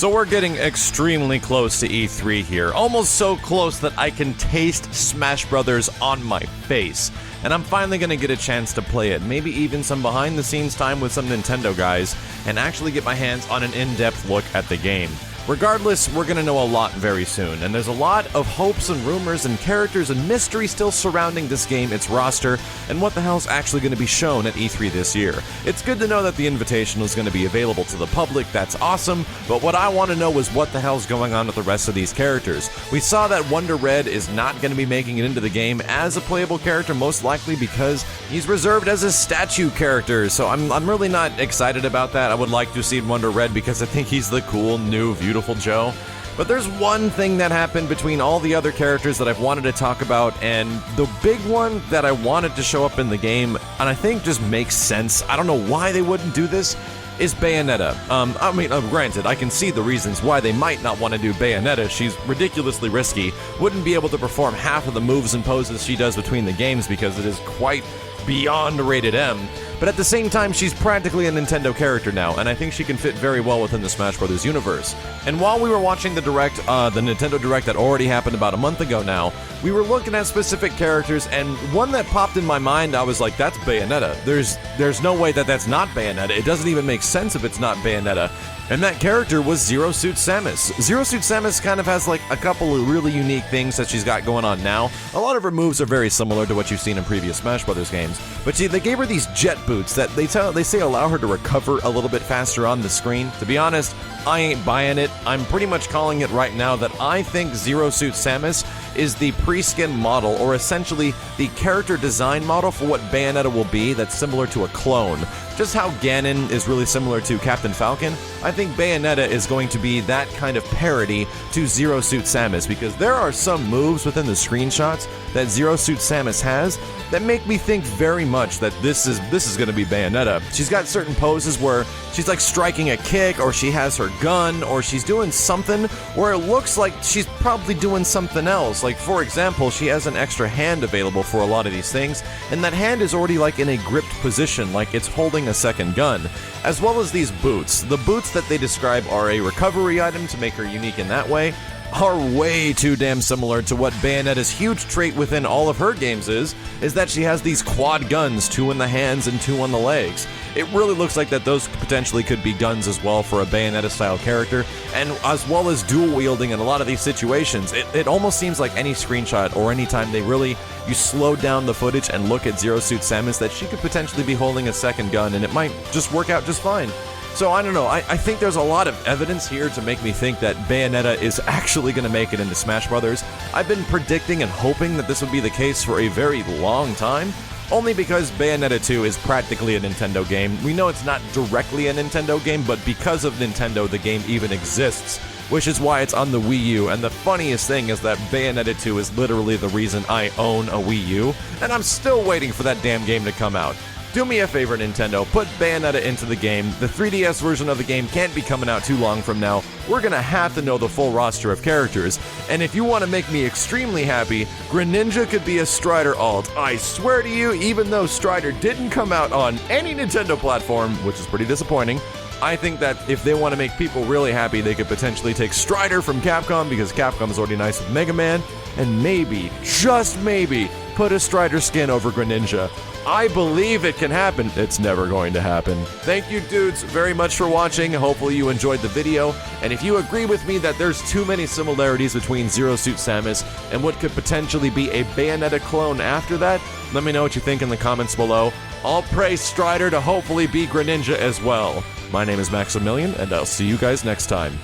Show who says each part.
Speaker 1: So we're getting extremely close to E3 here, almost so close that I can taste Smash Brothers on my face. And I'm finally going to get a chance to play it, maybe even some behind-the-scenes time with some Nintendo guys, and actually get my hands on an in-depth look at the game. Regardless, we're going to know a lot very soon, and there's a lot of hopes and rumors and characters and mystery still surrounding this game, its roster, and what the hell's actually going to be shown at E3 this year. It's good to know that the Invitational is going to be available to the public, that's awesome, but what I want to know is what the hell's going on with the rest of these characters. We saw that Wonder Red is not going to be making it into the game as a playable character, most likely because he's reserved as a statue character, so I'm really not excited about that. I would like to see Wonder Red because I think he's the cool, new, beautiful Joe. But there's one thing that happened between all the other characters that I've wanted to talk about, and the big one that I wanted to show up in the game, and I think just makes sense, I don't know why they wouldn't do this, is Bayonetta. Granted, I can see the reasons why they might not want to do Bayonetta. She's ridiculously risky, wouldn't be able to perform half of the moves and poses she does between the games because it is quite beyond rated M. But at the same time, she's practically a Nintendo character now, and I think she can fit very well within the Smash Bros. Universe. And while we were watching the Direct, the Nintendo Direct that already happened about a month ago now, we were looking at specific characters, and one that popped in my mind, I was like, that's Bayonetta. There's no way that that's not Bayonetta. It doesn't even make sense if it's not Bayonetta. And that character was Zero Suit Samus. Zero Suit Samus kind of has like a couple of really unique things that she's got going on now. A lot of her moves are very similar to what you've seen in previous Smash Brothers games. But see, they gave her these jet boots that they say allow her to recover a little bit faster on the screen. To be honest, I ain't buying it. I'm pretty much calling it right now that I think Zero Suit Samus is the pre-skin model, or essentially the character design model for what Bayonetta will be that's similar to a clone. Just how Ganon is really similar to Captain Falcon, I think Bayonetta is going to be that kind of parody to Zero Suit Samus, because there are some moves within the screenshots that Zero Suit Samus has that make me think very much that this is going to be Bayonetta. She's got certain poses where she's like striking a kick, or she has her gun, or she's doing something where it looks like she's probably doing something else. Like, for example, she has an extra hand available for a lot of these things, and that hand is already like in a gripped position, like it's holding a second gun. As well as these boots. The boots that they describe are a recovery item to make her unique in that way, are way too damn similar to what Bayonetta's huge trait within all of her games is that she has these quad guns, 2 in the hands and 2 on the legs. It really looks like that those potentially could be guns as well for a Bayonetta-style character, and as well as dual-wielding in a lot of these situations. It almost seems like any screenshot or any time you slow down the footage and look at Zero Suit Samus, that she could potentially be holding a second gun, and it might just work out just fine. So I don't know, I think there's a lot of evidence here to make me think that Bayonetta is actually going to make it into Smash Brothers. I've been predicting and hoping that this would be the case for a very long time, only because Bayonetta 2 is practically a Nintendo game. We know it's not directly a Nintendo game, but because of Nintendo, the game even exists, which is why it's on the Wii U. And the funniest thing is that Bayonetta 2 is literally the reason I own a Wii U, and I'm still waiting for that damn game to come out. Do me a favor, Nintendo, put Bayonetta into the game. The 3DS version of the game can't be coming out too long from now. We're gonna have to know the full roster of characters. And if you want to make me extremely happy, Greninja could be a Strider alt. I swear to you, even though Strider didn't come out on any Nintendo platform, which is pretty disappointing, I think that if they want to make people really happy, they could potentially take Strider from Capcom, because Capcom is already nice with Mega Man, and maybe, just maybe, put a Strider skin over Greninja. I believe it can happen. It's never going to happen. Thank you, dudes, very much for watching. Hopefully you enjoyed the video. And if you agree with me that there's too many similarities between Zero Suit Samus and what could potentially be a Bayonetta clone after that, let me know what you think in the comments below. I'll pray Strider to hopefully be Greninja as well. My name is Maximilian, and I'll see you guys next time.